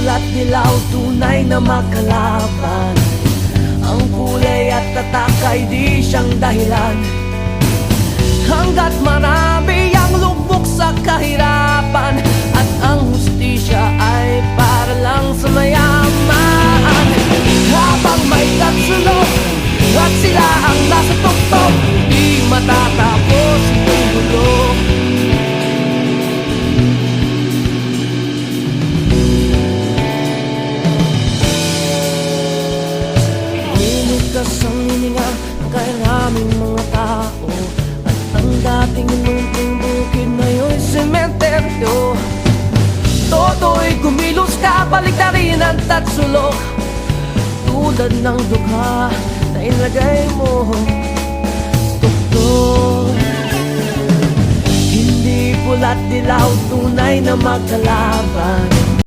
pula't dilaw, tunay na makalaban. Ang kulay at tatak ay di siyang dahilan. Hanggat marami ang lubog sa kahirapan, at ang hustisya ay para lang sa mayaman. Habang may katsulog at sila ang nasa tuktok, di matatapos itong gulo. Lumikas ang hininga ng kairaming mga tao, at ang dating munting bukid ngayon'y sementeryo. Toto'y kumilos ka, baliktarin ang tatsulok, tulad ng dukha na ilagay mo sa tuktok. Hindi pula't dilaw, tunay na magkalaban.